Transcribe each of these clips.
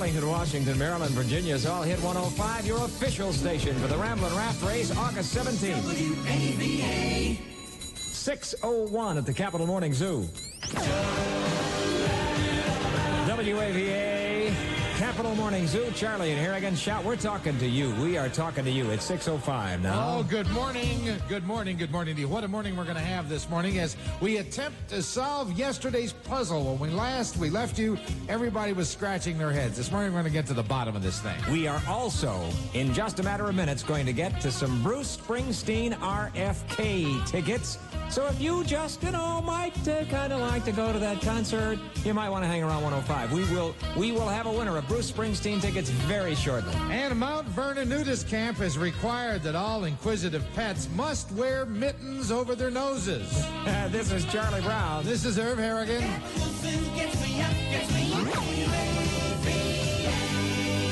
Arlington, Washington, Maryland, Virginia is All Hit 105, your official station for the Ramblin' Raft Race, August 17th. WAVA. 6:01 at the Capitol Morning Zoo. WAVA, Capitol Morning Zoo, Charlie and Harrigan. Shout, we're talking to you. We are talking to you. It's 6:05 now. Oh, good morning. Good morning. Good morning to you. What a morning we're going to have this morning as we attempt to solve yesterday's puzzle. When we left you, everybody was scratching their heads. This morning we're going to get to the bottom of this thing. We are also, in just a matter of minutes, going to get to some Bruce Springsteen RFK tickets. So if you just, might kind of like to go to that concert, you might want to hang around 105. We will have a winner of Bruce Springsteen tickets very shortly. And Mount Vernon Nudist Camp has required that all inquisitive pets must wear mittens over their noses. This is Charlie Brown. This is Irv Harrigan.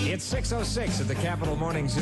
It's 6:06 at the Capitol Morning Zoo.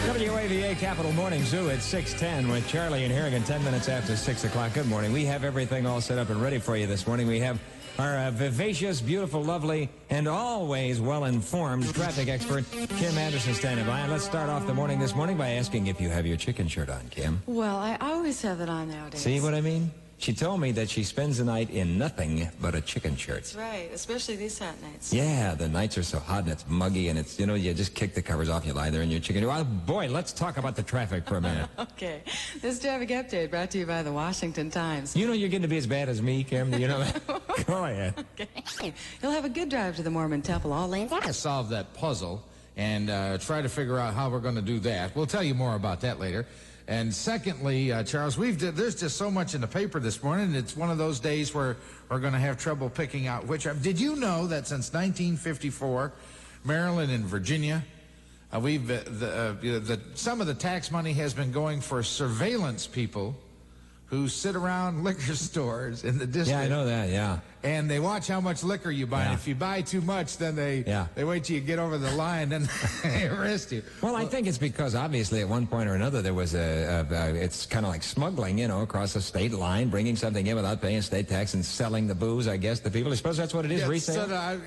WAVA Capitol Morning Zoo at 6:10 with Charlie and Harrigan, 10 minutes after 6 o'clock. Good morning. We have everything all set up and ready for you this morning. We have our vivacious, beautiful, lovely, and always well-informed traffic expert, Kim Anderson, standing by. And let's start off the morning this morning by asking if you have your chicken shirt on, Kim. Well, I always have it on nowadays. See what I mean? She told me that she spends the night in nothing but a chicken shirt. That's right, especially these hot nights. Yeah, the nights are so hot and it's muggy and it's, you just kick the covers off, you lie there in your chicken. Oh, boy, let's talk about the traffic for a minute. Okay. This traffic update brought to you by the Washington Times. You're getting to be as bad as me, Kim. You know that? Go ahead. Okay. You'll have a good drive to the Mormon Temple, all lanes. Solve that puzzle and try to figure out how we're going to do that. We'll tell you more about that later. And secondly, Charles, there's just so much in the paper this morning. It's one of those days where we're going to have trouble picking out which. Did you know that since 1954, Maryland and Virginia, some of the tax money has been going for surveillance people who sit around liquor stores in the district. Yeah, I know that, yeah. And they watch how much liquor you buy. Yeah. And if you buy too much, then they wait till you get over the line and they arrest you. Well, I think it's because obviously at one point or another there was it's kind of like smuggling, across a state line, bringing something in without paying state tax and selling the booze, I guess, to people. I suppose that's what it is, resale?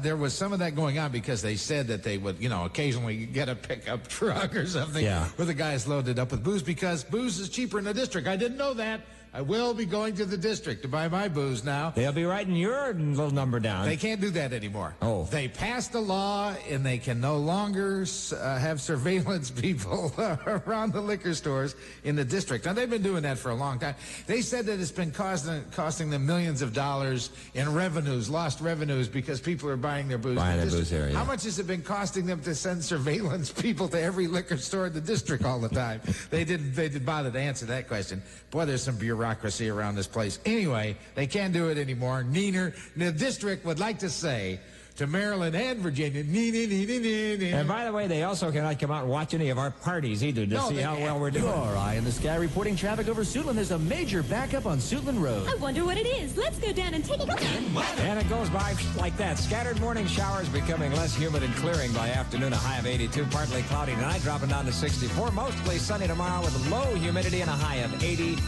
There was some of that going on because they said that they would, occasionally get a pickup truck or something where the guys loaded up with booze because booze is cheaper in the district. I didn't know that. I will be going to the district to buy my booze now. They'll be writing your little number down. They can't do that anymore. Oh. They passed a law, and they can no longer have surveillance people around the liquor stores in the district. Now, they've been doing that for a long time. They said that it's been costing them millions of dollars in lost revenues, because people are buying their booze. Buying their booze here, yeah. How much has it been costing them to send surveillance people to every liquor store in the district all the time? They didn't bother to answer that question. Boy, there's some bureaucracy around this place. Anyway, they can't do it anymore. The district would like to say to Maryland and Virginia, And by the way, they also cannot come out and watch any of our parties either to see how well we're doing. Your eye in the sky reporting traffic over Suitland. There's a major backup on Suitland Road. I wonder what it is. Let's go down and take a look. And it goes by like that. Scattered morning showers becoming less humid and clearing by afternoon. A high of 82. Partly cloudy tonight, dropping down to 64. Mostly sunny tomorrow with low humidity and a high of 80.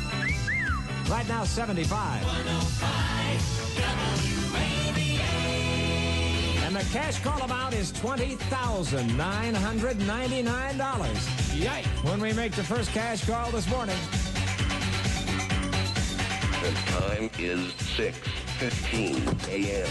Right now, 75. 105 WAVA. And the cash call amount is $20,999. Yikes. When we make the first cash call this morning. The time is 6:15 a.m.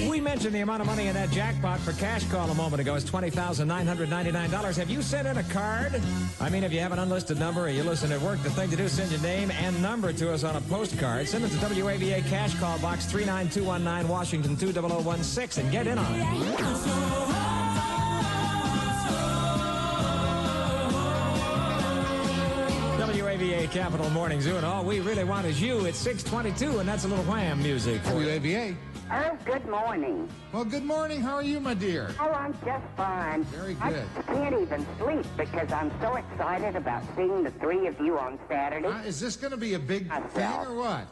We mentioned the amount of money in that jackpot for cash call a moment ago. It's $20,999. Have you sent in a card? I mean, if you have an unlisted number or you listen at work, the thing to do is send your name and number to us on a postcard. Send it to WAVA Cash Call Box 39219, Washington 20016, and get in on it. WAVA Capitol Morning Zoo, and all we really want is you. It's 6:22, and that's a little wham music for you. WAVA. Oh, good morning. Well, good morning. How are you, my dear? Oh, I'm just fine. Very good. I can't even sleep because I'm so excited about seeing the three of you on Saturday. Is this going to be a big thing or what?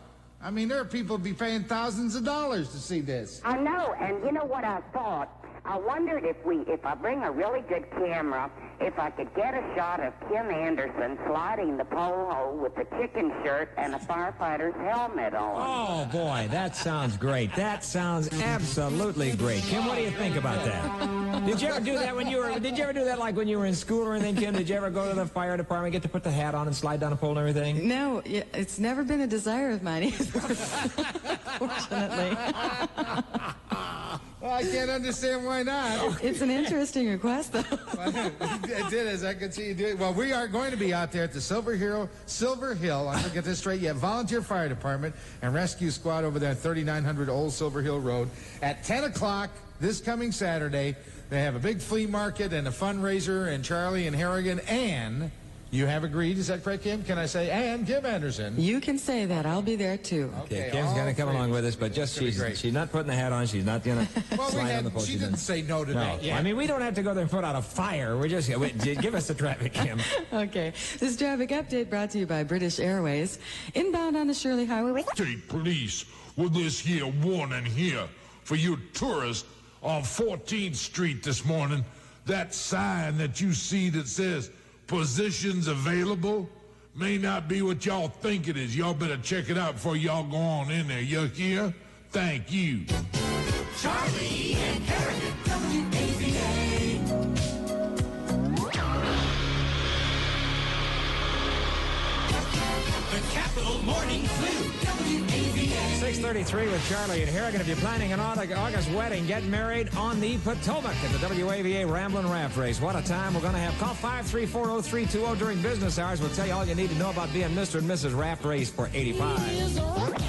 I mean, there are people who be paying thousands of dollars to see this. I know, and you know what I thought? I wondered if I bring a really good camera, if I could get a shot of Kim Anderson sliding the pole hole with a chicken shirt and a firefighter's helmet on. Oh, boy, that sounds great. That sounds absolutely great. Kim, what do you think about that? Did you ever do that did you ever do that like when you were in school or anything, Kim? Did you ever go to the fire department, get to put the hat on and slide down a pole and everything? No, it's never been a desire of mine either, fortunately. Well, I can't understand why not. It's an interesting request, though. It did, as I could see you doing. Well, we are going to be out there at the Silver Hill, I'm going to get this straight, you have volunteer fire department and rescue squad over there at 3900 Old Silver Hill Road at 10 o'clock this coming Saturday. They have a big flea market and a fundraiser, and Charlie and Harrigan, and you have agreed, is that correct, Kim? Can I say, and Kim Anderson? You can say that. I'll be there, too. Okay, Kim's going to come along with us, but just she's not putting the hat on. She's not going to slide on the pole. She didn't say no to that yet. I mean, we don't have to go there and put out a fire. We're just, give us the traffic, Kim. Okay. This traffic update brought to you by British Airways. Inbound on the Shirley Highway. State police with this here warning here for you tourists on 14th Street this morning. That sign that you see that says positions available may not be what y'all think it is. Y'all better check it out before y'all go on in there. You hear? Thank you. Charlie and Harrigan, WAVA. The Capital Morning Flu, WAVA. 6:33 with Charlie and Harrigan. If you're planning an August wedding, get married on the Potomac at the WAVA Ramblin' Raft Race. What a time we're going to have. Call 5340320 during business hours. We'll tell you all you need to know about being Mr. and Mrs. Raft Race for 85.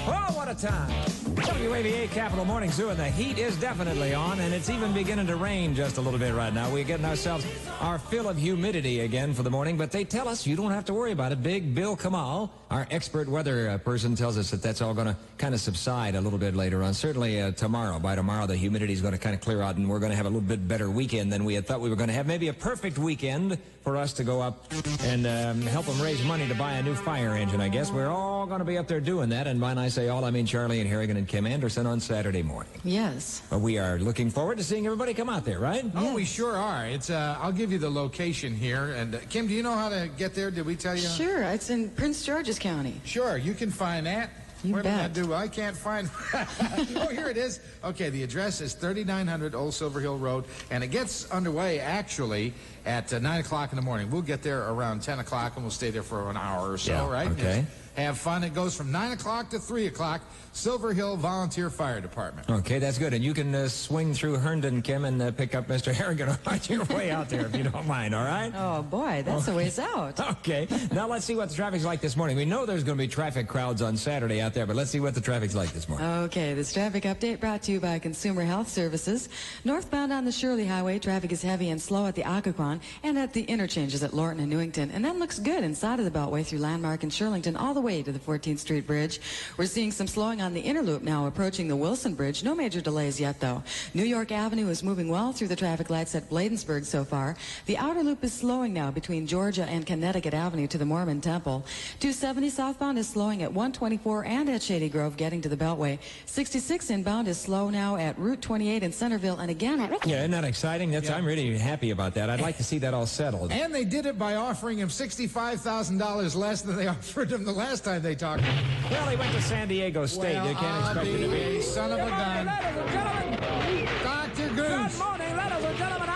Oh, what a time. WAVA Capital Morning Zoo, and the heat is definitely on, and it's even beginning to rain just a little bit right now. We're getting ourselves our fill of humidity again for the morning, but they tell us you don't have to worry about it. Big Bill Kamal, our expert weather person, tells us that that's all going to kind of subside a little bit later on. Certainly tomorrow. By tomorrow, the humidity is going to kind of clear out, and we're going to have a little bit better weekend than we had thought we were going to have. Maybe a perfect weekend for us to go up and help them raise money to buy a new fire engine, I guess. We're all going to be up there doing that, and when I say all, I mean Charlie and Harrigan and Kim Anderson on Saturday morning. Yes. We are looking forward to seeing everybody come out there, right? Oh, we sure are. It's I'll give you the location here. And Kim, do you know how to get there? Did we tell you? Sure. It's in Prince George's County. Sure. You can find that. You bet. I can't find. Oh, here it is. Okay, the address is 3900 Old Silver Hill Road, and it gets underway actually at 9 o'clock in the morning. We'll get there around 10 o'clock, and we'll stay there for an hour or so, right? Okay. Have fun. It goes from 9 o'clock to 3 o'clock. Silver Hill Volunteer Fire Department. Okay, that's good. And you can swing through Herndon, Kim, and pick up Mr. Harrigan on your way out there, if you don't mind, all right? Oh, boy, that's a ways out. Okay. Now let's see what the traffic's like this morning. We know there's going to be traffic crowds on Saturday out there, but let's see what the traffic's like this morning. Okay, this traffic update brought to you by Consumer Health Services. Northbound on the Shirley Highway, traffic is heavy and slow at the Occoquan and at the interchanges at Lorton and Newington. And that looks good inside of the Beltway through Landmark and Shirlington all the way to the 14th Street Bridge. We're seeing some slowing on the inner loop now approaching the Wilson Bridge. No major delays yet, though. New York Avenue is moving well through the traffic lights at Bladensburg so far. The outer loop is slowing now between Georgia and Connecticut Avenue to the Mormon Temple. 270 southbound is slowing at 124 and at Shady Grove getting to the Beltway. 66 inbound is slow now at Route 28 in Centerville and again at... Yeah, isn't that exciting? I'm really happy about that. I'd like to see that all settled. And they did it by offering him $65,000 less than they offered him the last time they talked. Well, he went to San Diego State. Well, you can't expect it to be. Son of a gun. Ladies and gentlemen. Dr. Goose. Good morning, ladies and gentlemen.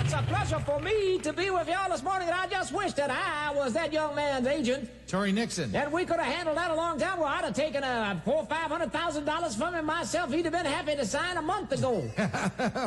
It's a pleasure for me to be with y'all this morning, and I just wish that I was that young man's agent. Tory Nixon. And we could have handled that a long time. Well, I'd have taken $400,000 or $500,000 from him myself. He'd have been happy to sign a month ago.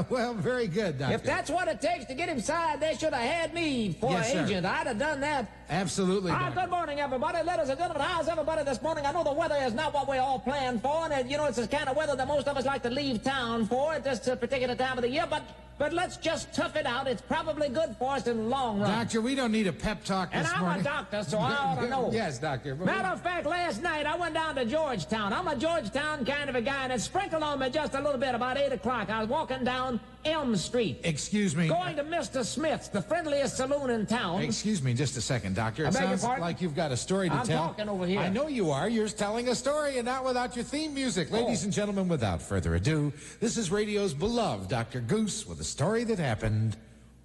Well, very good, Doctor. If that's what it takes to get him signed, they should have had me for an agent. I'd have done that. Absolutely. Good morning, everybody. Ladies and gentlemen, how's everybody this morning? I know the weather is not what we all planned for, and it's the kind of weather that most of us like to leave town for at this particular time of the year, but let's just tough it out. It's probably good for us in the long run. Doctor, we don't need a pep talk this morning. And I'm a doctor, so I ought to know. Yes, Doctor. Matter of fact, last night I went down to Georgetown. I'm a Georgetown kind of a guy, and it sprinkled on me just a little bit about 8 o'clock. I was walking down Elm Street. Excuse me. Going to Mr. Smith's, the friendliest saloon in town. Excuse me just a second, Doctor. It I beg your sounds pardon? like you've got a story to tell. I'm talking over here. I know you are. You're telling a story, and not without your theme music. Ladies and gentlemen, without further ado, this is radio's beloved Dr. Goose with a story that happened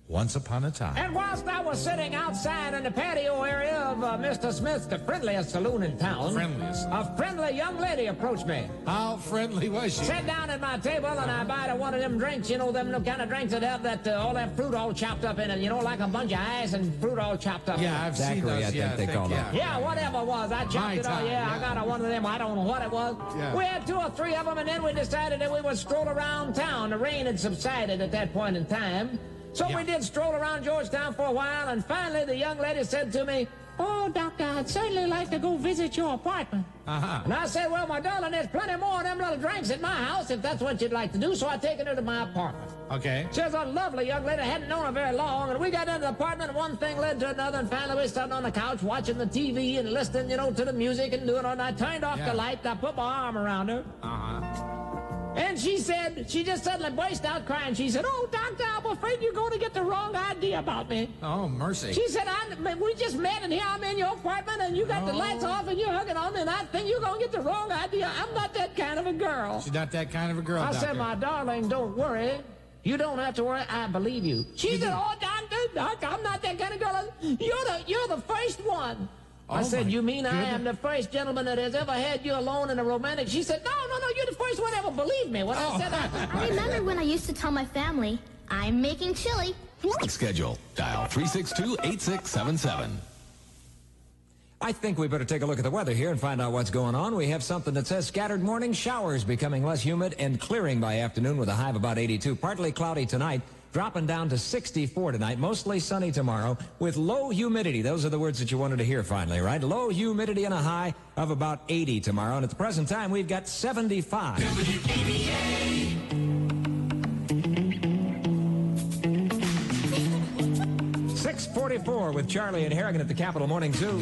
once upon a time. And whilst I was sitting outside in the patio area of Mr. Smith's, the friendliest saloon in town, a friendly young lady approached me. How friendly was she? Sat down at my table and I bought her one of them drinks, you know, them kind of drinks that have that all that fruit all chopped up in it, you know, like a bunch of ice and fruit all chopped up. Yeah, I've seen those. I think they call them. Yeah, whatever it was. I chopped it all. Yeah, I got her one of them. I don't know what it was. Yeah. We had 2 or 3 of them, and then we decided that we would stroll around town. The rain had subsided at that point in time. So we did stroll around Georgetown for a while, and finally the young lady said to me, "Oh, Doctor, I'd certainly like to go visit your apartment." And I said, "Well, my darling, there's plenty more of them little drinks at my house if that's what you'd like to do." So I taken her to my apartment. Okay. She was a lovely young lady. I hadn't known her very long, and we got into the apartment, and one thing led to another, and finally we sat on the couch watching the TV and listening, you know, to the music and doing all that. I turned off the light, I put my arm around her. And she said, she just suddenly burst out crying. She said, "Oh, Doctor, I'm afraid you're going to get the wrong idea about me." Oh, mercy. She said, "We just met, and here I'm in your apartment, and you got the lights off, and you're hugging on me, and I think you're going to get the wrong idea. I'm not that kind of a girl." She's not that kind of a girl, I Doctor. said, "My darling, don't worry. You don't have to worry. I believe you." She said, "Oh, Doctor, I'm not that kind of girl. You're the first one." I said, "You mean I am the first gentleman that has ever had you alone in a romantic?" She said, No, you're the first one ever. Believe me when I said that. I remember when I used to tell my family, I'm making chili. Schedule. Dial 362-8677. I think we better take a look at the weather here and find out what's going on. We have something that says scattered morning showers becoming less humid and clearing by afternoon with a high of about 82. Partly cloudy tonight, dropping down to 64 tonight, mostly sunny tomorrow with low humidity. Those are the words that you wanted to hear finally, right? Low humidity and a high of about 80 tomorrow. And at the present time, we've got 75. WAVA. 6:44 with Charlie and Harrigan at the Capitol Morning Zoo.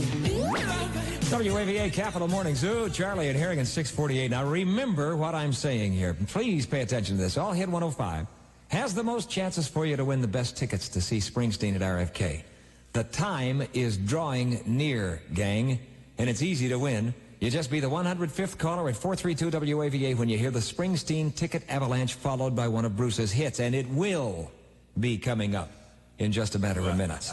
WAVA Capitol Morning Zoo, Charlie and Harrigan, 6:48. Now remember what I'm saying here. Please pay attention to this. All Hit 105 has the most chances for you to win the best tickets to see Springsteen at RFK. The time is drawing near, gang, and it's easy to win. You just be the 105th caller at 432 WAVA when you hear the Springsteen ticket avalanche followed by one of Bruce's hits, and it will be coming up in just a matter of minutes.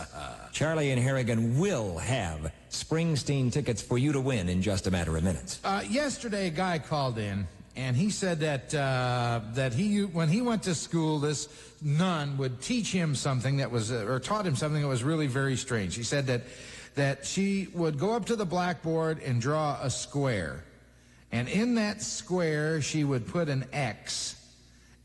Charlie and Harrigan will have Springsteen tickets for you to win in just a matter of minutes. Yesterday, a guy called in, and he said that when he went to school, this nun would teach him something that was, or taught him something that was really very strange. He said that she would go up to the blackboard and draw a square, and in that square she would put an X.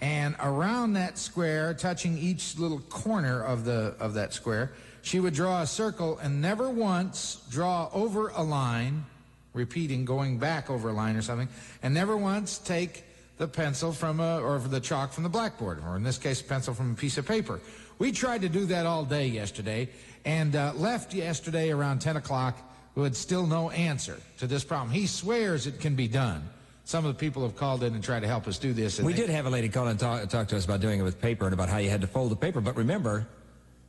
And around that square, touching each little corner of that square, she would draw a circle and never once draw over a line, repeating, going back over a line or something, and never once take the pencil or the chalk from the blackboard, or in this case, a pencil from a piece of paper. We tried to do that all day yesterday, and left yesterday around 10 o'clock with still no answer to this problem. He swears it can be done. Some of the people have called in and tried to help us do this. We did have a lady call and talk to us about doing it with paper and about how you had to fold the paper. But remember,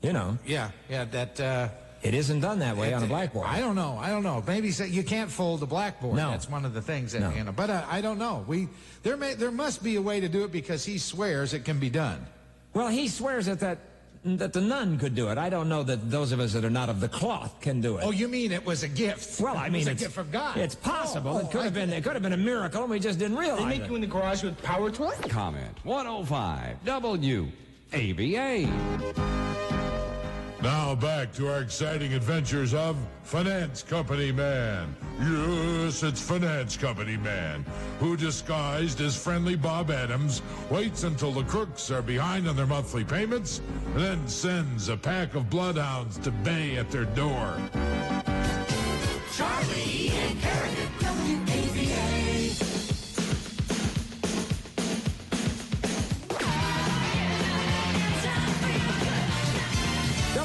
you know. Yeah, that... it isn't done that way on a blackboard. I don't know. Maybe you can't fold the blackboard. No. That's one of the things. But I don't know. There must be a way to do it because he swears it can be done. Well, he swears that the nun could do it. I don't know that those of us that are not of the cloth can do it. Oh, you mean it was a gift? Well, I mean, it's a gift from God. It's possible. It could have been a miracle, and we just didn't realize it. They make you in the garage with power tools? Comment 105 WAVA. Now back to our exciting adventures of Finance Company Man. Yes, it's Finance Company Man, who disguised as friendly Bob Adams waits until the crooks are behind on their monthly payments and then sends a pack of bloodhounds to bay at their door. Charlie and Harrigan, WAVA.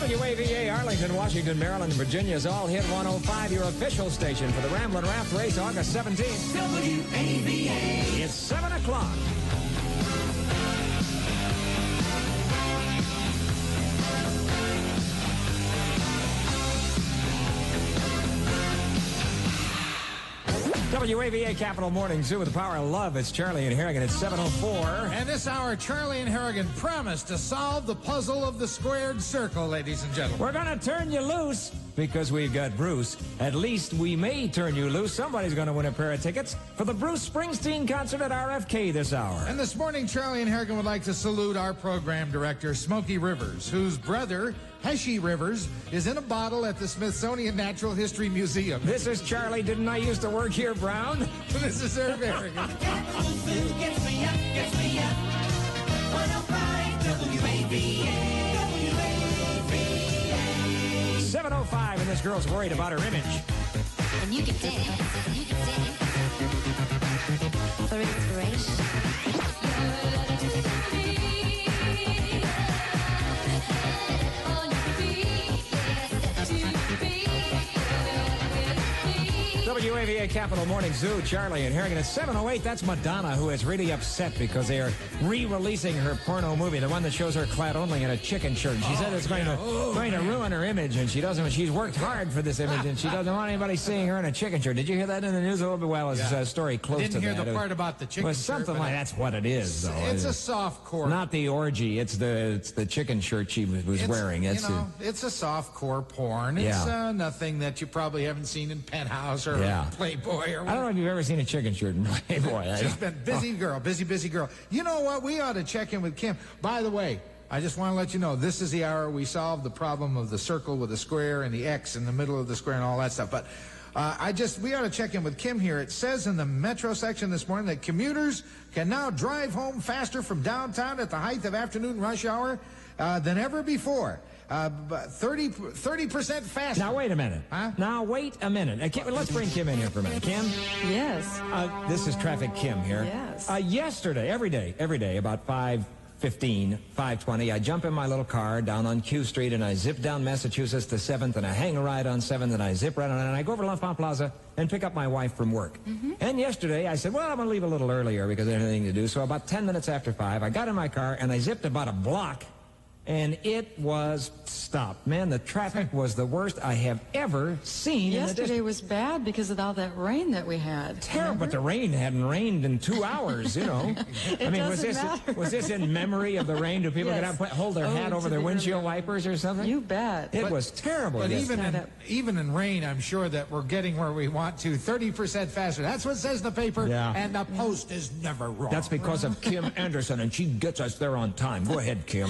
WAVA, Arlington, Washington, Maryland, Virginia's All Hit 105, your official station for the Ramblin' Raft race, August 17th. WAVA. It's 7 o'clock. WAVA Capital Morning Zoo with the power of love. It's Charlie and Harrigan at 7:04. And this hour, Charlie and Harrigan promise to solve the puzzle of the squared circle, ladies and gentlemen. We're going to turn you loose because we've got Bruce. At least we may turn you loose. Somebody's going to win a pair of tickets for the Bruce Springsteen concert at RFK this hour. And this morning, Charlie and Harrigan would like to salute our program director, Smokey Rivers, whose brother, Heshy Rivers, is in a bottle at the Smithsonian Natural History Museum. This is Charlie. Didn't I used to work here, Brown? This is Herb Harrigan. Gets me up, 105 WAVA. 7:05, and this girl's worried about her image. And you can dance. For inspiration. WAVA Capital Morning Zoo, Charlie and Harrigan. At 7:08, that's Madonna, who is really upset because they are re-releasing her porno movie, the one that shows her clad only in a chicken shirt. And she said it's going to ruin her image, and she doesn't. She's worked hard for this image, and she doesn't want anybody seeing her in a chicken shirt. Did you hear that in the news a little bit? Well, it's a story close to that. Didn't hear the part about the chicken well, shirt. something like that's what it is, though. It's a soft core. Not the orgy. It's the chicken shirt she was wearing. It's a soft core porn. It's nothing that you probably haven't seen in Penthouse or Playboy or. I don't know if you've ever seen a chicken shirt in Playboy. She's been busy girl, busy girl. You know what? We ought to check in with Kim. By the way, I just want to let you know, this is the hour we solved the problem of the circle with the square and the X in the middle of the square and all that stuff. But we ought to check in with Kim here. It says in the Metro section this morning that commuters can now drive home faster from downtown at the height of afternoon rush hour than ever before. 30% faster. Now, wait a minute. Huh? Now, wait a minute. Kim, let's bring Kim in here for a minute. Kim? Yes. This is Traffic Kim here. Yes. Yesterday, every day, about 5:15, 5:20, I jump in my little car down on Q Street, and I zip down Massachusetts to 7th, and I hang a ride on 7th, and I zip right on, and I go over to L'Enfant Plaza and pick up my wife from work. Mm-hmm. And yesterday, I said, well, I'm going to leave a little earlier because there's anything to do. So about 10 minutes after 5, I got in my car, and I zipped about a block, and it was stopped. Man, the traffic was the worst I have ever seen. Yesterday was bad because of all that rain that we had. Terrible, but the rain hadn't rained in 2 hours, you know. I mean, was this in memory of the rain? Do people get out and hold their hat over their windshield wipers or something? You bet. It was terrible. But even in rain, I'm sure that we're getting where we want to. 30% faster. That's what it says in the paper. Yeah. And the Post is never wrong. That's because of Kim Anderson, and she gets us there on time. Go ahead, Kim.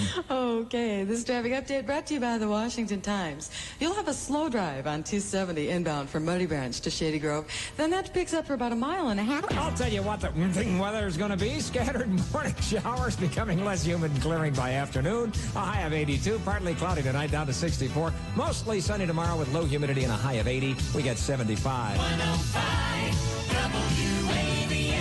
Okay, this traffic update brought to you by the Washington Times. You'll have a slow drive on 270 inbound from Muddy Branch to Shady Grove. Then that picks up for about 1.5 miles. I'll tell you what the weather is going to be. Scattered morning showers, becoming less humid and clearing by afternoon. A high of 82, partly cloudy tonight, down to 64. Mostly sunny tomorrow with low humidity and a high of 80. We get 75. 105 WAVA.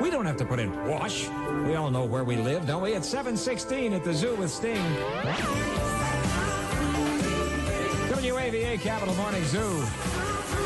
We don't have to put in wash. We all know where we live, don't we? It's 7:16 at the zoo with Sting. WAVA Capital Morning Zoo.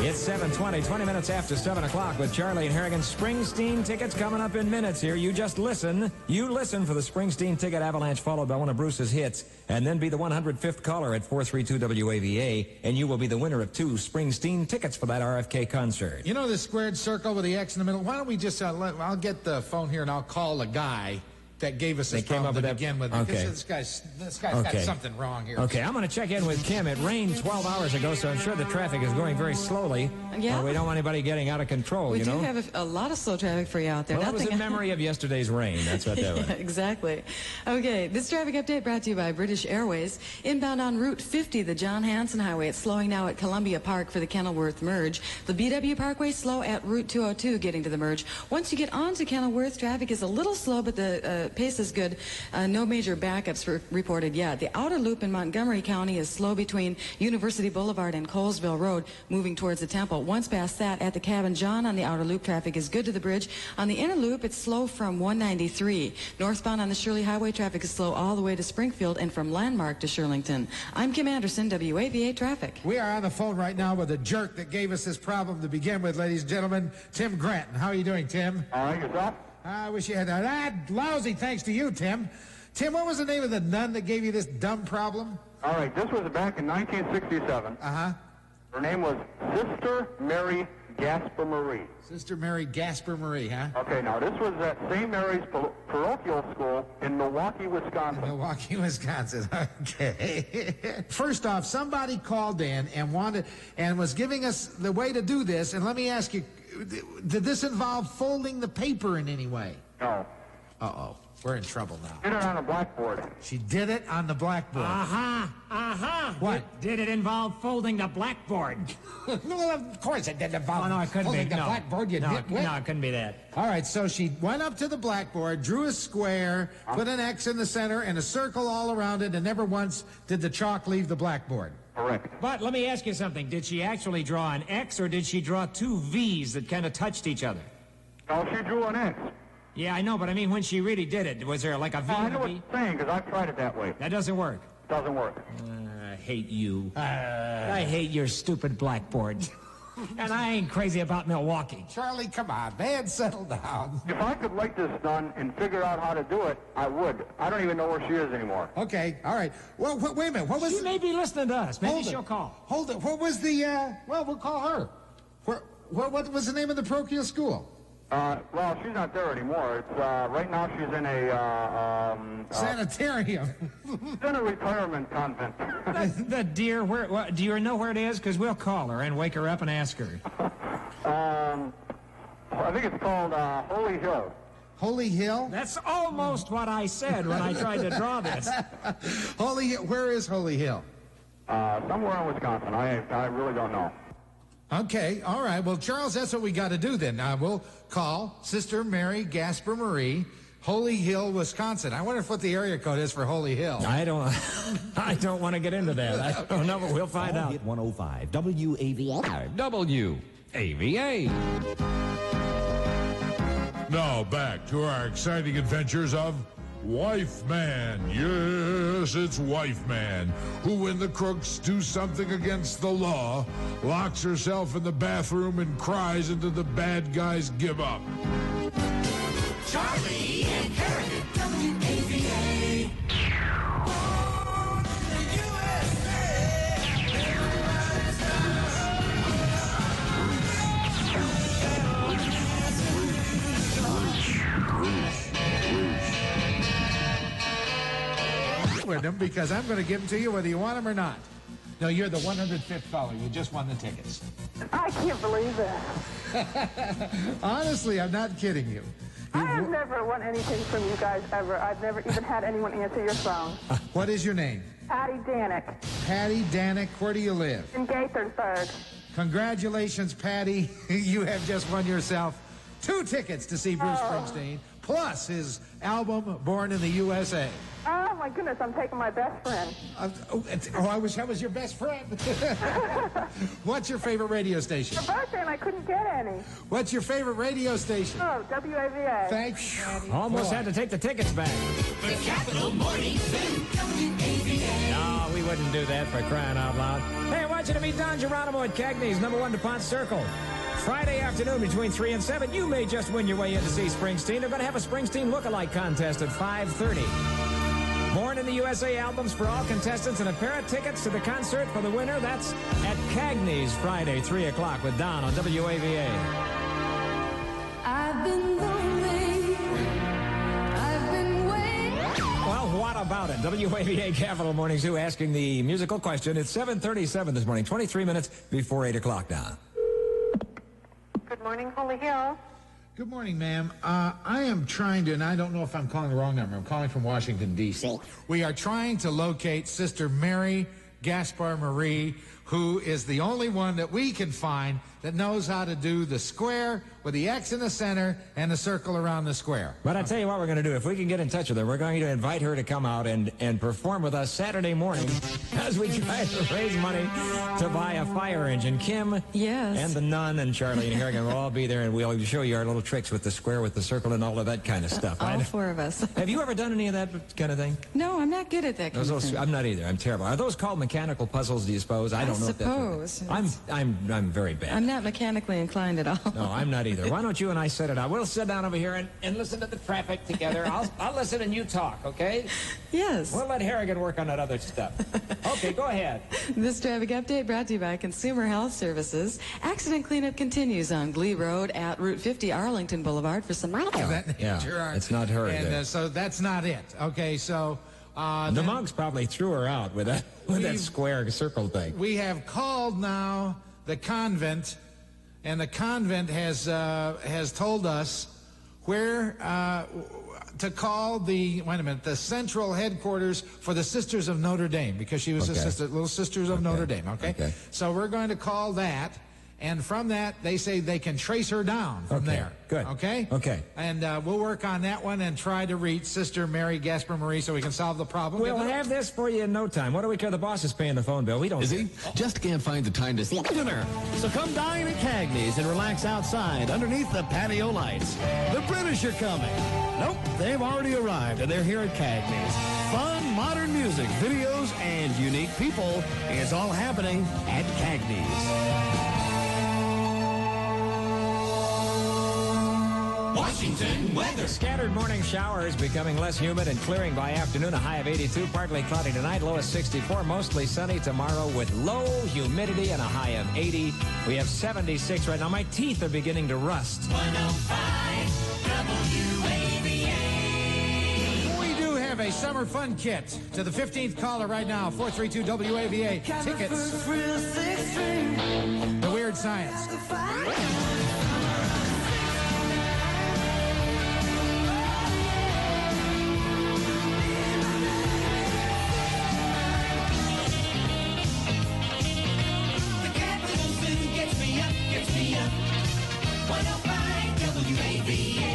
It's 7:20, 20 minutes after 7 o'clock with Charlie and Harrigan. Springsteen tickets coming up in minutes here. You just listen. You listen for the Springsteen ticket avalanche followed by one of Bruce's hits. And then be the 105th caller at 432 WAVA. And you will be the winner of 2 Springsteen tickets for that RFK concert. You know the squared circle with the X in the middle? Why don't we just, I'll get the phone here and I'll call the guy that gave us this problem to begin with. Okay. This guy's got something wrong here. Okay, I'm going to check in with Kim. It rained 12 hours ago, so I'm sure the traffic is going very slowly. Yeah. We don't want anybody getting out of control, We you know? do have a lot of slow traffic for you out there. Well, that was in memory of yesterday's rain. That's what that was. Yeah, exactly. Okay, this traffic update brought to you by British Airways. Inbound on Route 50, the John Hanson Highway. It's slowing now at Columbia Park for the Kenilworth merge. The BW Parkway slow at Route 202 getting to the merge. Once you get onto Kenilworth, traffic is a little slow, but the pace is good. No major backups reported yet. The outer loop in Montgomery County is slow between University Boulevard and Colesville Road, moving towards the Temple. Once past that, at the Cabin John on the outer loop, traffic is good to the bridge. On the inner loop, it's slow from 193. Northbound on the Shirley Highway, traffic is slow all the way to Springfield and from Landmark to Shirlington. I'm Kim Anderson, WAVA Traffic. We are on the phone right now with the jerk that gave us this problem to begin with, ladies and gentlemen, Tim Granton. How are you doing, Tim? All right, yourself? I wish you had that. Lousy thanks to you, Tim. Tim, what was the name of the nun that gave you this dumb problem? All right, this was back in 1967. Uh-huh. Her name was Sister Mary Gasper Marie. Sister Mary Gasper Marie, huh? Okay, now this was at St. Mary's Parochial School in Milwaukee, Wisconsin. Milwaukee, Wisconsin. Okay. First off, somebody called in and was giving us the way to do this. And let me ask you, did this involve folding the paper in any way? No. Uh-oh. We're in trouble now. Did it on a blackboard. She did it on the blackboard. What? Did it involve folding the blackboard? No, of course it didn't involve no, it couldn't folding be. the No. blackboard. You no, nitwit. no, it couldn't be that. All right, so she went up to the blackboard, drew a square, put an X in the center, and a circle all around it, and never once did the chalk leave the blackboard. Correct. But let me ask you something. Did she actually draw an X, or did she draw two V's that kind of touched each other? No, she drew an X. Yeah, I know, but I mean, when she really did it, was there like a V I and know a what V? you're saying, because I've tried it that way. That doesn't work. Doesn't work. I hate you. I hate your stupid blackboard. And I ain't crazy about Milwaukee. Charlie, come on, man, settle down. If I could like this done and figure out how to do it, I would. I don't even know where she is anymore. Okay, all right. Well, wait a minute. What was? She may be listening to us. Maybe Hold it. she'll call. Hold it. What was the? Well, we'll call her. What was the name of the parochial school? Well, she's not there anymore. It's right now she's in a sanitarium. She's in a retirement convent. The dear, do you know where it is? Because we'll call her and wake her up and ask her. I think it's called Holy Hill. Holy Hill? That's almost what I said when I tried to draw this. Holy Hill. Where is Holy Hill? Somewhere in Wisconsin. I really don't know. Okay, all right. Well, Charles, that's what we got to do then. We'll call Sister Mary Gasper Marie, Holy Hill, Wisconsin. I wonder what the area code is for Holy Hill. I don't want to get into that. I don't know, but we'll find out. Hit 105 WAVA. WAVA. Now back to our exciting adventures of Wife Man. Yes, it's Wife Man, who, when the crooks do something against the law, locks herself in the bathroom and cries until the bad guys give up. Charlie and Harrigan, WAVA. Born in the USA. With them because I'm going to give them to you whether you want them or not. No, you're the 105th caller. You just won the tickets. I can't believe that. Honestly, I'm not kidding you. I have never won anything from you guys ever. I've never even had anyone answer your phone. What is your name? Patty Danick. Patty Danick. Where do you live? In Gaithersburg. Congratulations, Patty. You have just won yourself 2 tickets to see Bruce Springsteen, plus his album, Born in the USA. Oh, my goodness, I'm taking my best friend. I wish I was your best friend. What's your favorite radio station? Her birthday, and I couldn't get any. What's your favorite radio station? Oh, WAVA. Thanks, Patty. Almost had to take the tickets back. The Capital Morning Zoo, WAVA. No, we wouldn't do that for crying out loud. Hey, I want you to meet Don Geronimo at Cagney's, #1 DuPont Circle. Friday afternoon between 3 and 7, you may just win your way in to see Springsteen. They're going to have a Springsteen look-alike contest at 5:30. Born in the USA albums for all contestants and a pair of tickets to the concert for the winner. That's at Cagney's Friday, 3 o'clock with Don on WAVA. I've been lonely. I've been waiting. Well, what about it? WAVA Capital Morning Zoo asking the musical question. It's 7:37 this morning, 23 minutes before 8 o'clock now. Good morning, Holy Hill. Good morning, ma'am. I am trying to, and I don't know if I'm calling the wrong number. I'm calling from Washington, D.C. We are trying to locate Sister Mary Gaspar Marie, who is the only one that we can find that knows how to do the square with the X in the center and the circle around the square. But I tell you what we're going to do. If we can get in touch with her, we're going to invite her to come out and perform with us Saturday morning as we try to raise money to buy a fire engine. Kim Yes. and the nun and Charlie and Harrigan will all be there, and we'll show you our little tricks with the square, with the circle, and all of that kind of stuff. All 4 of us. Have you ever done any of that kind of thing? No, I'm not good at that kind of thing. I'm not either. I'm terrible. Are those called mechanical? mechanical puzzles, do you suppose? I don't know. Suppose. I'm very bad. I'm not mechanically inclined at all. No, I'm not either. Why don't you and I set it out? We'll sit down over here and listen to the traffic together. I'll listen and you talk, okay? Yes. We'll let Harrigan work on that other stuff. Okay, go ahead. This traffic update brought to you by Consumer Health Services. Accident cleanup continues on Glee Road at Route 50 Arlington Boulevard for some It's not her. And so that's not it. Okay, so the monks probably threw her out with that square circle thing. We have called now the convent, and the convent has told us where to call the central headquarters for the Sisters of Notre Dame, because she was Little Sisters of Notre Dame. Okay, so we're going to call that. And from that, they say they can trace her down from there. Good. Okay? Okay. And we'll work on that one and try to reach Sister Mary Gasper Marie so we can solve the problem. We'll have this for you in no time. What do we care? The boss is paying the phone bill. We don't. Is he? Just can't find the time to see dinner. So come dine at Cagney's and relax outside underneath the patio lights. The British are coming. Nope, they've already arrived, and they're here at Cagney's. Fun, modern music, videos, and unique people. It's all happening at Cagney's. Washington weather. Scattered morning showers becoming less humid and clearing by afternoon. A high of 82. Partly cloudy tonight. Low of 64. Mostly sunny tomorrow with low humidity and a high of 80. We have 76 right now. My teeth are beginning to rust. 105 WAVA. We do have a summer fun kit to the 15th caller right now. 432 WAVA. Tickets. The Weird Science. Gets me up. 105 WAVA.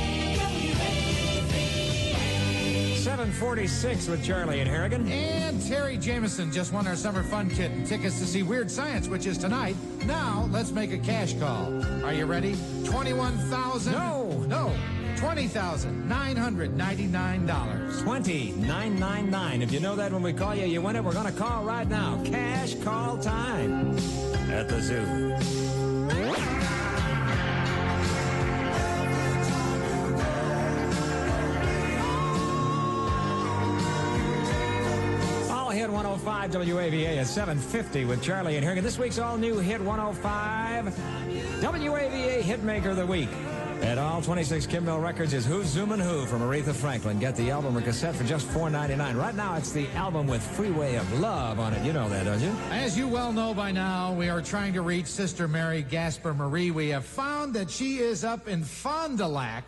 746 with Charlie and Harrigan. And Terry Jameson just won our summer fun kit and tickets to see Weird Science, which is tonight. Now, let's make a cash call. Are you ready? $21,000. No. $20,999. $20,999. If you know that when we call you, you win it. We're going to call right now. Cash call time at the zoo. Hit 105 WAVA at 750 with Charlie and Harrigan. This week's all-new Hit 105 WAVA Hitmaker of the Week. At all 26 Kimmel Records is Who's Zoomin' Who from Aretha Franklin. Get the album or cassette for just $4.99. Right now, it's the album with Freeway of Love on it. You know that, don't you? As you well know by now, we are trying to reach Sister Mary Gasper Marie. We have found that she is up in Fond du Lac,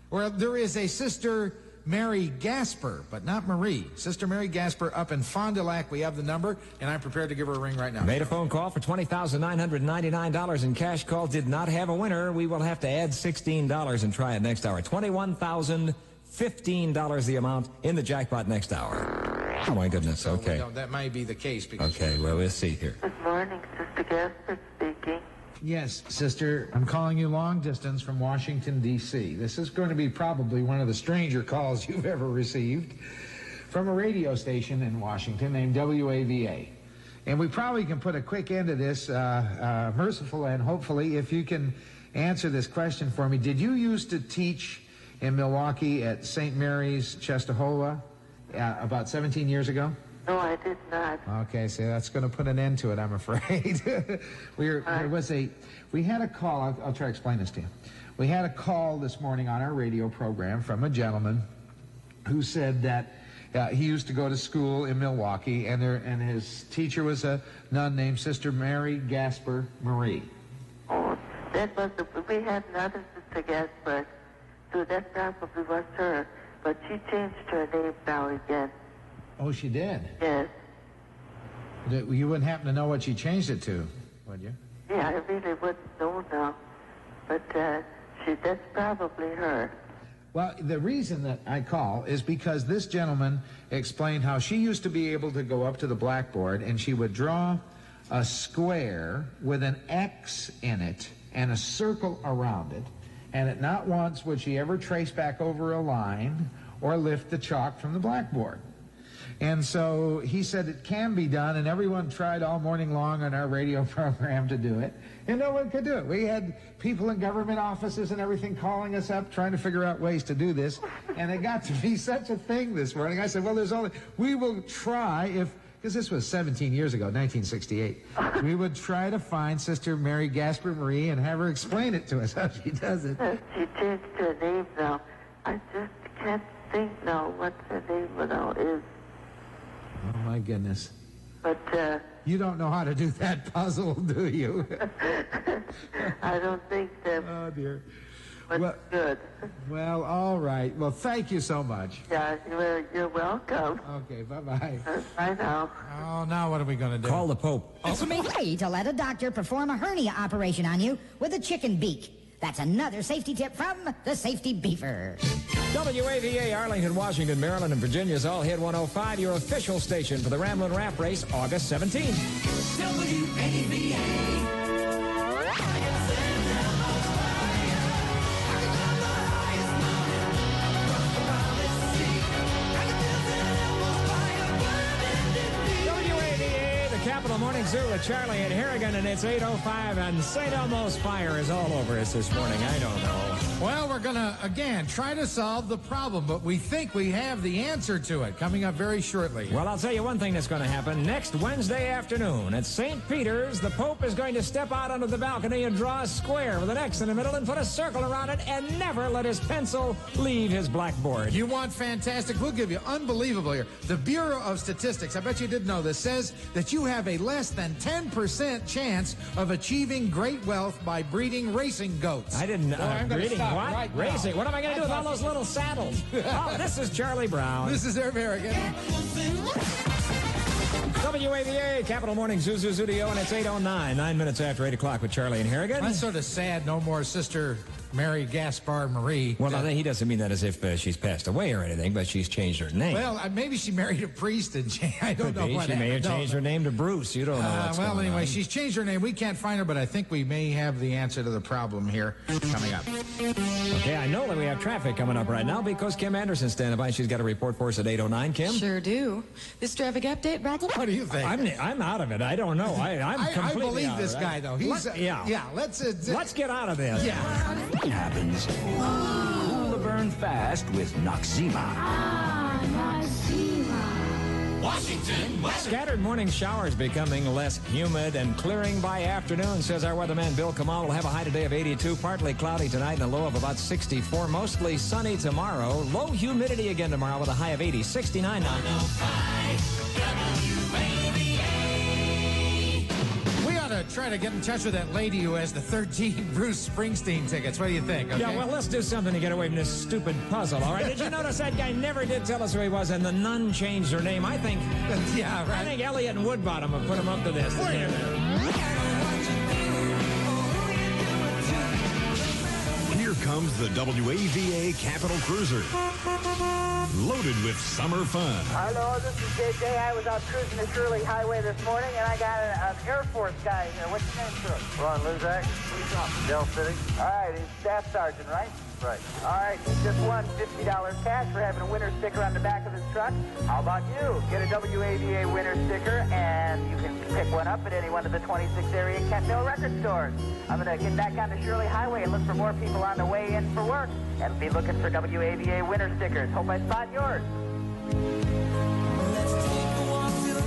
where there is a Sister Mary Gasper, but not Marie. Sister Mary Gasper up in Fond du Lac. We have the number, and I'm prepared to give her a ring right now. Made a phone call for $20,999 in cash call. Did not have a winner. We will have to add $16 and try it next hour. $21,015 the amount in the jackpot next hour. Oh, my goodness. So okay. That might be the case. Because okay, well, we'll see here. Good morning, Sister Gasper speaking. Yes, sister, I'm calling you long distance from Washington, D.C. This is going to be probably one of the stranger calls you've ever received from a radio station in Washington named WAVA. And we probably can put a quick end to this, merciful and hopefully, if you can answer this question for me. Did you used to teach in Milwaukee at St. Mary's, Chestahowa, about 17 years ago? No, I did not. Okay, so that's going to put an end to it, I'm afraid. We had a call. I'll try to explain this to you. We had a call this morning on our radio program from a gentleman who said that he used to go to school in Milwaukee, and his teacher was a nun named Sister Mary Gasper Marie. Oh, that was we had another Sister Gasper, so that probably was her, but she changed her name now again. Oh, she did? Yes. You wouldn't happen to know what she changed it to, would you? Yeah, I really wouldn't know now. But that's probably her. Well, the reason that I call is because this gentleman explained how she used to be able to go up to the blackboard and she would draw a square with an X in it and a circle around it. And at not once would she ever trace back over a line or lift the chalk from the blackboard. And so he said it can be done, and everyone tried all morning long on our radio program to do it, and no one could do it. We had people in government offices and everything calling us up, trying to figure out ways to do this, and it got to be such a thing this morning. I said, well, we will try because this was 17 years ago, 1968. We would try to find Sister Mary Gasper Marie and have her explain it to us how she does it. She changed her name now. I just can't think now what her name now is. Oh, my goodness. But, you don't know how to do that puzzle, do you? I don't think that. Oh, dear. But well, good. Well, all right. Well, thank you so much. Yeah, you're welcome. Okay, bye-bye. Bye now. Oh, now what are we going to do? Call the Pope. It's free to let a doctor perform a hernia operation on you with a chicken beak. That's another safety tip from the Safety Beaver. WAVA, Arlington, Washington, Maryland, and Virginia's All Hit 105, your official station for the Ramblin' Rap Race, August 17th. WAVA. Capital Morning Zoo with Charlie and Harrigan, and it's 8:05, and St. Elmo's fire is all over us this morning. I don't know. Well, we're going to, again, try to solve the problem, but we think we have the answer to it coming up very shortly. Well, I'll tell you one thing that's going to happen. Next Wednesday afternoon at St. Peter's, the Pope is going to step out onto the balcony and draw a square with an X in the middle and put a circle around it and never let his pencil leave his blackboard. You want fantastic? We'll give you unbelievable here. The Bureau of Statistics, I bet you didn't know this, says that you have a less than 10% chance of achieving great wealth by breeding racing goats. I didn't, breeding what? Right racing. now. What am I going to do with all those little saddles? Oh, this is Charlie Brown. This is Herb Harrigan. WAVA, Capital Morning Zoo, and it's 8:09, 9 minutes after 8 o'clock with Charlie and Harrigan. That's sort of sad. No more Sister Mary Gaspar Marie. Well, no, he doesn't mean that as if she's passed away or anything, but she's changed her name. Well, maybe she married a priest and I don't know what she may have changed her name to Bruce. You don't know what's going on. Well, anyway, she's changed her name. We can't find her, but I think we may have the answer to the problem here coming up. Okay, I know that we have traffic coming up right now because Kim Anderson's standing by. She's got a report for us at 8:09. Kim? Sure do. This traffic update brought to you. What do you think? I'm out of it. I don't know. I'm completely I believe out this of it. guy, though. He's Let's get out of this. Yeah. It happens. Cool the burn fast with Noxzema. Washington, Scattered morning showers becoming less humid and clearing by afternoon, says our weatherman Bill Kamal. We'll have a high today of 82, partly cloudy tonight, and a low of about 64. Mostly sunny tomorrow. Low humidity again tomorrow with a high of 80. 69 now. Try to get in touch with that lady who has the 13 Bruce Springsteen tickets. What do you think? Okay? Yeah, well, let's do something to get away from this stupid puzzle, all right? Did you notice that guy never did tell us who he was, and the nun changed her name? I think Elliot and Woodbottom have put him up to this. Wait a minute. Here comes the WAVA Capital Cruiser. Loaded with summer fun. Hello, this is JJ. I was out cruising the Shirley Highway this morning, and I got an Air Force guy here. What's your name, sir? Ron Luzak. Where you from? Del City. All right, he's staff sergeant, right? Right. All right, he just won $50 cash for having a winner sticker on the back of his truck. How about you? Get a WAVA winner sticker, and you can pick one up at any one of the 26 area Kent Mill record stores. I'm going to get back on the Shirley Highway and look for more people on the way in for work, and be looking for WAVA winner stickers. Hope I spot yours. Let's take a walk to the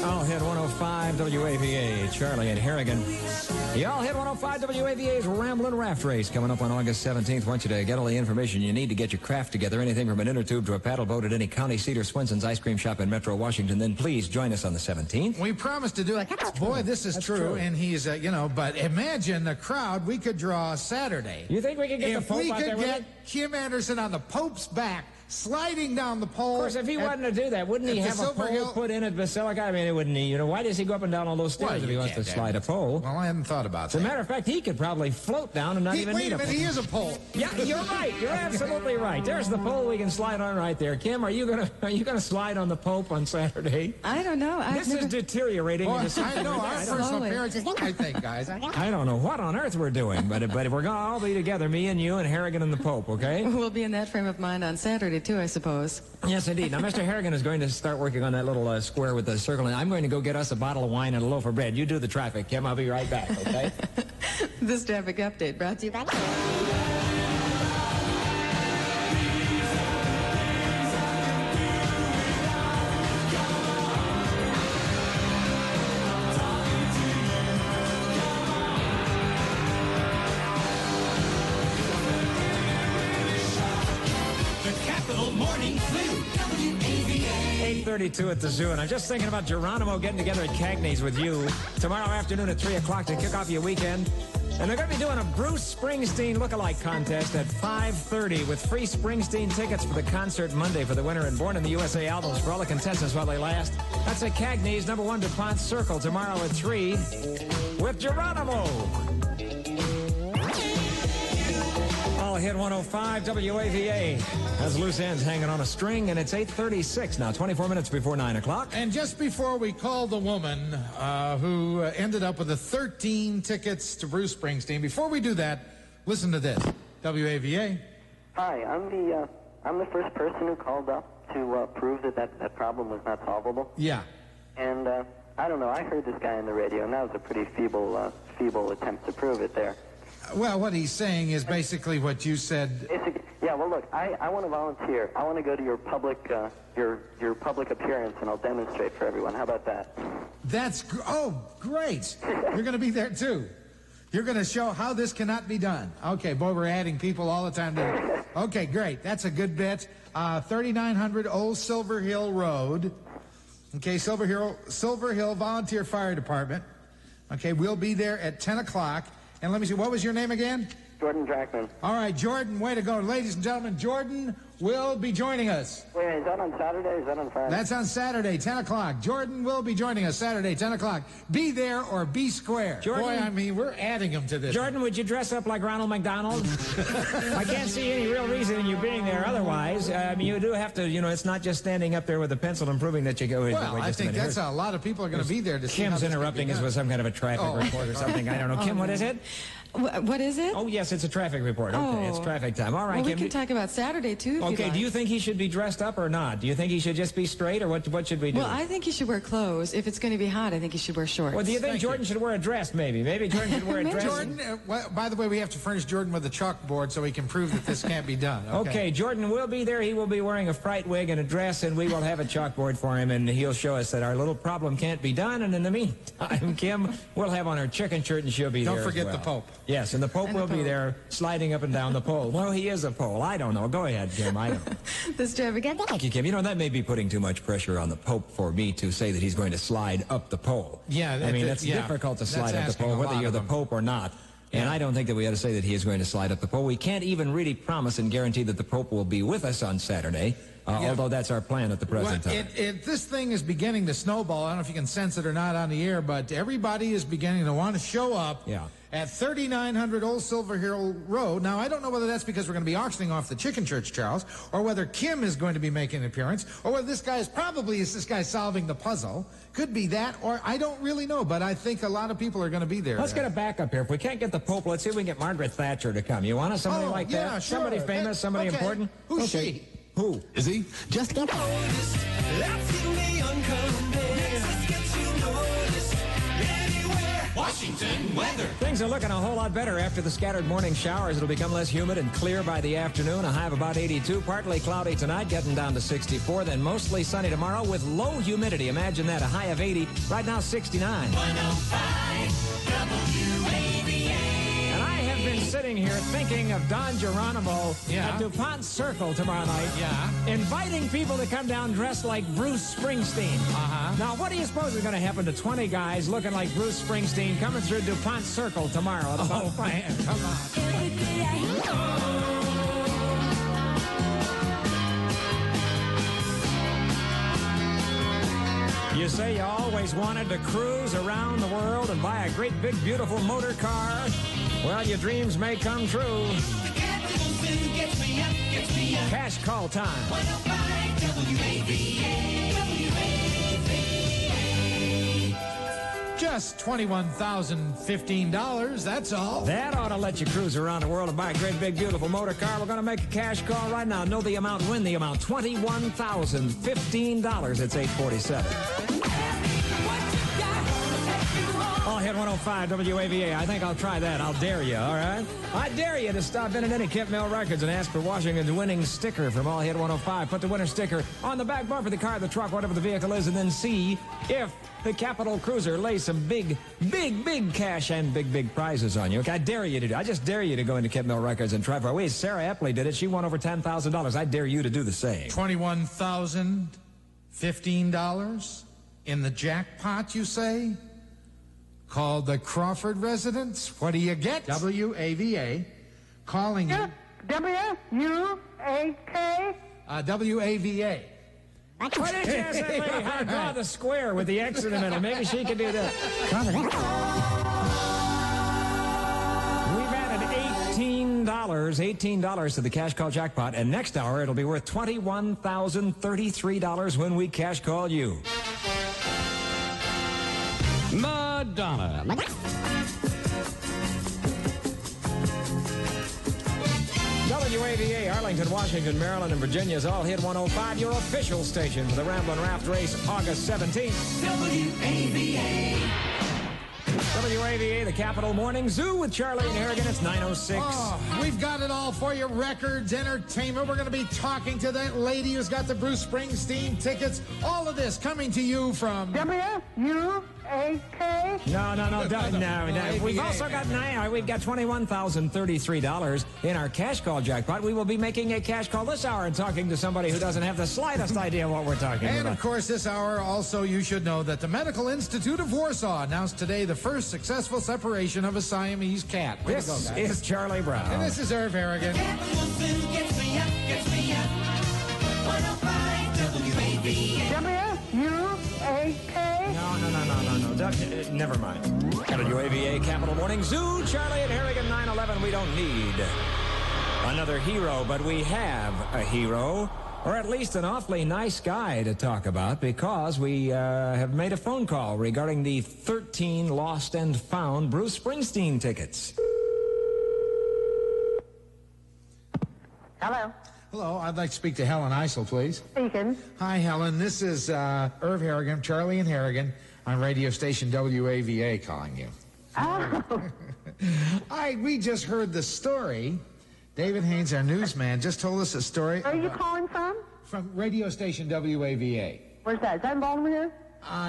All Hit 105 WAVA, Charlie and Harrigan. The All Hit 105 WAVA's Ramblin' Raft Race coming up on August 17th. Want you to get all the information you need to get your craft together, anything from an inner tube to a paddle boat at any county seat or Swenson's ice cream shop in Metro Washington. Then please join us on the 17th. We promised to do it. Boy, this is true. And he's, but imagine the crowd we could draw Saturday. You think we could get the Pope out there with it? Kim Anderson on the Pope's back sliding down the pole. Of course, if he wanted to do that, wouldn't he have a pole put in at Basilica? I mean, it wouldn't he? You know, why does he go up and down all those stairs if he wants to slide a pole? Well, I hadn't thought about that. As a matter of fact, he could probably float down and not even need a pole. Wait a minute, he is a pole. Yeah, you're right. You're absolutely right. There's the pole we can slide on right there. Kim, are you gonna slide on the Pope on Saturday? I don't know. This is deteriorating. I know. Our personal appearance is I think, guys. I don't know what on earth we're doing, but we're going to all be together, me and you and Harrigan and the Pope, okay? We'll be in that frame of mind on Saturday, too, I suppose. Yes, indeed. Now, Mr. Harrigan is going to start working on that little square with the circle, and I'm going to go get us a bottle of wine and a loaf of bread. You do the traffic, Kim. I'll be right back, okay? This traffic update brought to you by... Morning Flu, WAVA. 8:32 at the zoo, and I'm just thinking about Geronimo getting together at Cagney's with you tomorrow afternoon at 3 o'clock to kick off your weekend. And they're going to be doing a Bruce Springsteen lookalike contest at 5:30 with free Springsteen tickets for the concert Monday for the winner and Born in the USA albums for all the contestants while they last. That's at Cagney's, number 1 DuPont Circle, tomorrow at 3 with Geronimo. All hit 105 WAVA has loose ends hanging on a string, and it's 8:36 now, 24 minutes before 9 o'clock. And just before we call the woman who ended up with the 13 tickets to Bruce Springsteen, before we do that, listen to this. WAVA. Hi, I'm the first person who called up to prove that problem was not solvable. Yeah. And I don't know, I heard this guy on the radio, and that was a pretty feeble attempt to prove it there. Well, what he's saying is basically what you said. Yeah, well, look, I want to volunteer. I want to go to your public appearance, and I'll demonstrate for everyone. How about that? Great. You're going to be there, too. You're going to show how this cannot be done. Okay, boy, we're adding people all the time. Okay, great. That's a good bit. 3900 Old Silver Hill Road. Okay, Silver Hill Volunteer Fire Department. Okay, we'll be there at 10 o'clock. And let me see, what was your name again? Jordan Drackman. All right, Jordan, way to go. Ladies and gentlemen, Jordan will be joining us. Wait, is that on Saturday or is that on Friday? That's on Saturday, 10 o'clock. Jordan will be joining us Saturday, 10 o'clock. Be there or be square. Jordan, boy, I mean, we're adding them to this. Jordan, would you dress up like Ronald McDonald? I can't see any real reason in you being there otherwise. I mean, you do have to, you know, it's not just standing up there with a pencil and proving that you go. Well, I think that's a lot of people are going to be there to see. Kim's interrupting us with some kind of a traffic report or something. I don't know. Kim, what is it? What is it? Oh, yes, it's a traffic report. Okay, it's traffic time. All right, well, Kim. we can talk about Saturday, too, if Okay, like. Do you think he should be dressed up or not? Do you think he should just be straight, or what should we do? Well, I think he should wear clothes. If it's going to be hot, I think he should wear shorts. Well, do you think Jordan should wear a dress, maybe? Maybe Jordan should wear a dress. Jordan, by the way, we have to furnish Jordan with a chalkboard so he can prove that this can't be done. Okay, Jordan will be there. He will be wearing a fright wig and a dress, and we will have a chalkboard for him, and he'll show us that our little problem can't be done. And in the meantime, Kim will have on her chicken shirt, and she'll be there. Don't forget as well. the Pope. Yes, and the Pope will be there sliding up and down the pole. Well, he is a pole. I don't know. Go ahead, Kim. I don't know. This traffic. Thank you, Kim. You know, that may be putting too much pressure on the Pope for me to say that he's going to slide up the pole. Yeah. I mean, it's difficult to slide up the pole, whether you're the Pope or not. And I don't think that we ought to say that he is going to slide up the pole. We can't even really promise and guarantee that the Pope will be with us on Saturday, although that's our plan at the present time. This thing is beginning to snowball. I don't know if you can sense it or not on the air, but everybody is beginning to want to show up at 3900 Old Silver Hill Road. Now, I don't know whether that's because we're going to be auctioning off the chicken church, Charles, or whether Kim is going to be making an appearance, or whether this guy is solving the puzzle. Could be that, or I don't really know, but I think a lot of people are going to be there. Let's get a backup here. If we can't get the Pope, let's see if we can get Margaret Thatcher to come. You want somebody like that? Sure. Somebody famous, somebody important? Who's she? Who? Is he? Just get Washington weather. Things are looking a whole lot better after the scattered morning showers. It'll become less humid and clear by the afternoon. A high of about 82. Partly cloudy tonight, getting down to 64. Then mostly sunny tomorrow with low humidity. Imagine that, a high of 80. Right now, 69. 105 WAVA. And I have been sitting here thinking of Don Geronimo at DuPont Circle tomorrow night. Inviting people to come down dressed like Bruce Springsteen. Now, what do you suppose is going to happen to 20 guys looking like Bruce Springsteen coming through DuPont Circle tomorrow? Oh, man, come on. You say you always wanted to cruise around the world and buy a great big beautiful motor car? Well, your dreams may come true. The capital zoo gets me up, gets me up. Cash call time. 105 WAVA, WAVA. Just $21,015, that's all. That ought to let you cruise around the world and buy a great big beautiful motor car. We're going to make a cash call right now. Know the amount, win the amount. $21,015. It's 8:47. All hit 105 WAVA. I think I'll try that. I'll dare you, all right? I dare you to stop in at any Kent Mill Records and ask for Washington's winning sticker from All Hit 105. Put the winner sticker on the back bumper, the car, the truck, whatever the vehicle is, and then see if the Capital Cruiser lays some big cash and big prizes on you. Okay, I dare you to do. I just dare you to go into Kent Mill Records and try for it. Sarah Epley did it. She won over $10,000. I dare you to do the same. $21,015 in the jackpot, you say? Called the Crawford residence. What do you get? WAVA calling you. W-U-A-K? WAVA. What did you say, lady? How to draw the square with the X in the middle. Maybe she could do that. We've added $18 to the cash call jackpot, and next hour it'll be worth $21,033 when we cash call you. Madonna. WAVA, Arlington, Washington, Maryland, and Virginia's All Hit 105, your official station for the Ramblin' Raft Race, August 17th. WAVA. WAVA, the Capital Morning Zoo with Charlie and Harrigan. It's 9:06. Oh, we've got it all for you. Records, entertainment. We're going to be talking to that lady who's got the Bruce Springsteen tickets. All of this coming to you from... W-U-A-K? No. We've also got we've got $21,033 in our cash call jackpot. We will be making a cash call this hour and talking to somebody who doesn't have the slightest idea what we're talking about. And of course, this hour also you should know that the Medical Institute of Warsaw announced today the first successful separation of a Siamese cat. This is Charlie Brown. And this is Irv Harrigan. Capital zoo gets me up, gets me up. 105 WAVA. W-U-A-K? No. Never mind. WAVA Capital Morning Zoo, Charlie and Harrigan, 9/11. We don't need another hero, but we have a hero, or at least an awfully nice guy to talk about, because we have made a phone call regarding the 13 lost and found Bruce Springsteen tickets. Hello. Hello, I'd like to speak to Helen Eisel, please. Speaking. Hi, Helen. This is Irv Harrigan, Charlie and Harrigan on radio station WAVA calling you. Oh. We just heard the story. David Haynes, our newsman, just told us a story. Where are you calling from? From radio station WAVA. Where's that? Is that in Baltimore?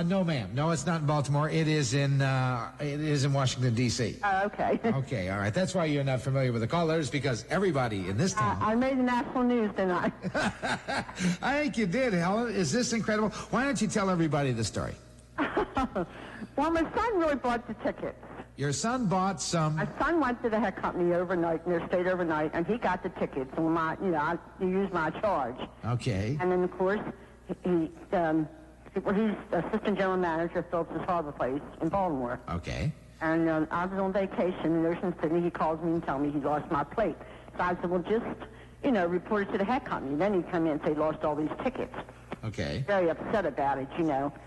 No, ma'am. No, it's not in Baltimore. It is in Washington, D.C. Oh, okay. Okay, all right. That's why you're not familiar with the callers, because everybody in this town... I made the national news tonight. I think you did, Helen. Is this incredible? Why don't you tell everybody the story? Well, my son really bought the tickets. Your son bought some... My son went to the head company overnight, and they stayed overnight, and he got the tickets, and I used my charge. Okay. And then, of course, he's assistant general manager of Phillips Harbor Place in Baltimore. Okay. And I was on vacation in Ocean City. He calls me and tells me he lost my plate. So I said, well, just, report it to the head company. Then he'd come in and say, lost all these tickets. Okay. Very upset about it,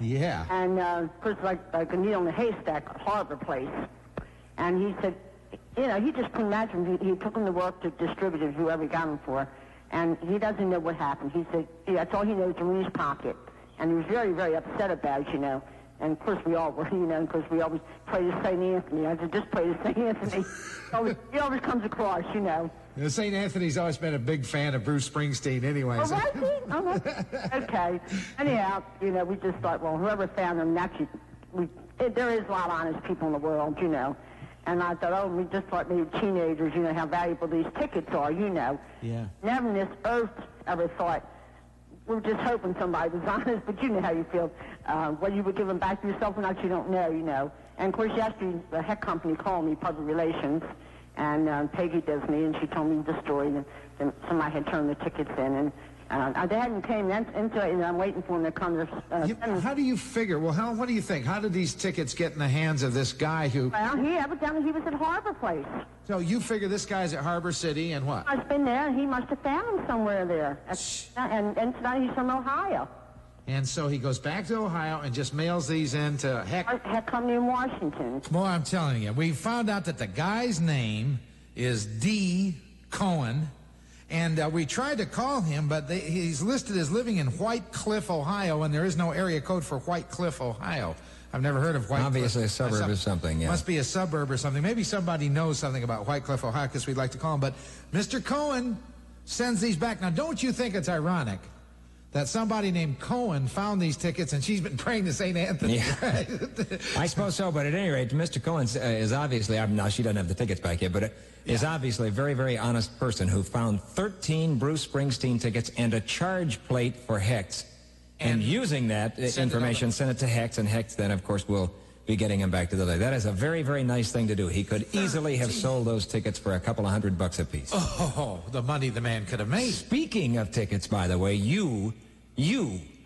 Yeah. And, of course, like a needle in a haystack, Harbor Place. And he said, he just couldn't imagine. He took him to work to distribute whoever he got him for. And he doesn't know what happened. He said, that's all he knows, in his pocket. And he was very, very upset about it, And, of course, we all were, because we always pray to St. Anthony. I said, just pray to St. Anthony. He always comes across, St. Anthony's always been a big fan of Bruce Springsteen anyway. Oh, was he? Oh, okay. Anyhow, we just thought, well, whoever found him, there is a lot of honest people in the world, And I thought, we just thought maybe teenagers, how valuable these tickets are, Yeah. Never in this earth ever thought, we were just hoping somebody was honest, but you know how you feel. Whether you would give them back to yourself or not, you don't know, And, of course, yesterday, the head company called me, public relations, and Peggy does me, and she told me the story that somebody had turned the tickets in. And They hadn't came into it, and I'm waiting for them to come. How do you figure? Well, Helen, what do you think? How did these tickets get in the hands of this guy who... Well, evidently he was at Harbor Place. So you figure this guy's at Harbor City and what? I've been there, and he must have found them somewhere there. And tonight he's from Ohio. And so he goes back to Ohio and just mails these in to Heck Company in Washington. Well, I'm telling you, we found out that the guy's name is D. Cohen. And we tried to call him, but he's listed as living in White Cliff, Ohio, and there is no area code for White Cliff, Ohio. I've never heard of White Cliff. Obviously a suburb or something, yeah. Must be a suburb or something. Maybe somebody knows something about White Cliff, Ohio, because we'd like to call him. But Mr. Cohen sends these back. Now, don't you think it's ironic that somebody named Cohen found these tickets and she's been praying to St. Anthony? Yeah. Right? I suppose so, but at any rate, Mr. Cohen is obviously, now she doesn't have the tickets back yet, but is obviously a very, very honest person who found 13 Bruce Springsteen tickets and a charge plate for Hex. And using that information, sent it to Hex, and Hex then, of course, will be getting him back to the day. That is a very, very nice thing to do. He could easily have sold those tickets for a couple of $100 a piece. Oh, the money the man could have made. Speaking of tickets, by the way, you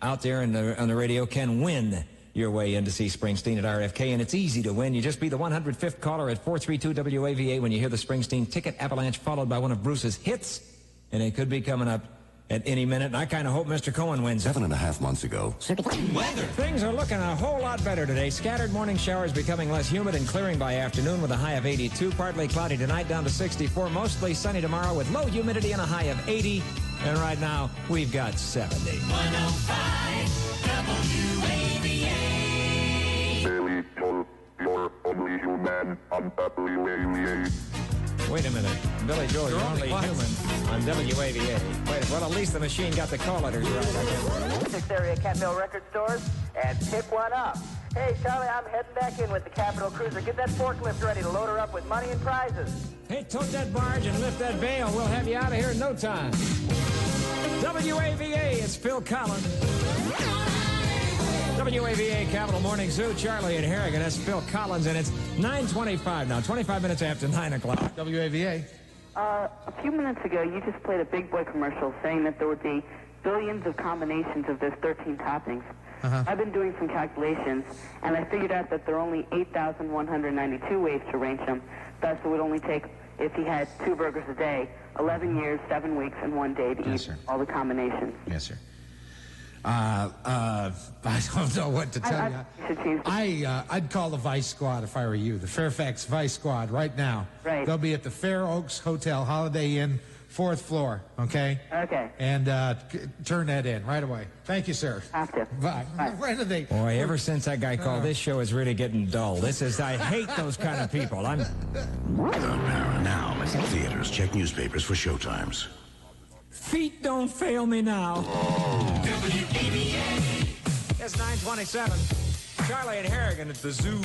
out there on the radio can win your way in to see Springsteen at RFK, and it's easy to win. You just be the 105th caller at 432 WAVA when you hear the Springsteen ticket avalanche followed by one of Bruce's hits, and it could be coming up at any minute, and I kind of hope Mr. Cohen wins. 7.5 months ago. Weather. Things are looking a whole lot better today. Scattered morning showers becoming less humid and clearing by afternoon with a high of 82. Partly cloudy tonight down to 64. Mostly sunny tomorrow with low humidity and a high of 80. And right now, we've got 70. 105 WAVA. Billy Joel, you're only human on WAVA. Wait a minute. Billy Joel, you're only human on WAVA. Wait, well, at least the machine got the call letters right, I guess. This area Cat Mill Record Stores, and pick one up. Hey, Charlie, I'm heading back in with the Capital Cruiser. Get that forklift ready to load her up with money and prizes. Hey, tote that barge and lift that bale. We'll have you out of here in no time. WAVA, it's Phil Collins. WAVA Capital Morning Zoo, Charlie and Harrigan. That's Phil Collins, and it's 9:25 now, 25 minutes after 9 o'clock. WAVA. A few minutes ago, you just played a Big Boy commercial saying that there would be billions of combinations of those 13 toppings. I've been doing some calculations, and I figured out that there are only 8,192 ways to arrange them. Thus, it would only take, if he had 2 burgers a day, 11 years, 7 weeks, and 1 day to eat all the combinations. Yes, sir. I don't know what to tell you. I'd call the Vice Squad if I were you. The Fairfax Vice Squad right now. Right. They'll be at the Fair Oaks Hotel, Holiday Inn, 4th floor. Okay. Okay. And turn that in right away. Thank you, sir. Have to. Bye. When do they? Boy, ever since that guy called, this show is really getting dull. I hate those kind of people. Now, theaters check newspapers for showtimes. Feet don't fail me now. WAVA. It's 9:27. Charlie and Harrigan at the zoo.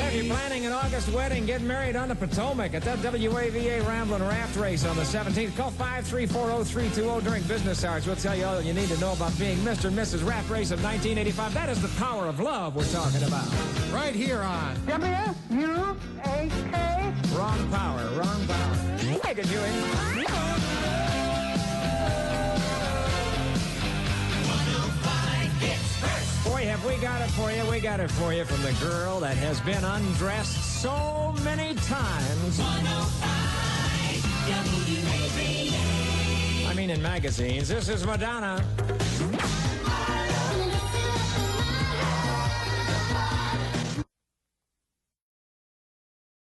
If you're planning an August wedding, get married on the Potomac at that WAVA Ramblin' Raft Race on the 17th. Call 5340320 during business hours. We'll tell you all you need to know about being Mr. and Mrs. Raft Race of 1985. That is the power of love we're talking about. Right here on WUAK. Wrong power, wrong power. Take it, Huey. Boy, have we got it for you. We got it for you from the girl that has been undressed so many times. 105 WAVA. I mean, in magazines. This is Madonna.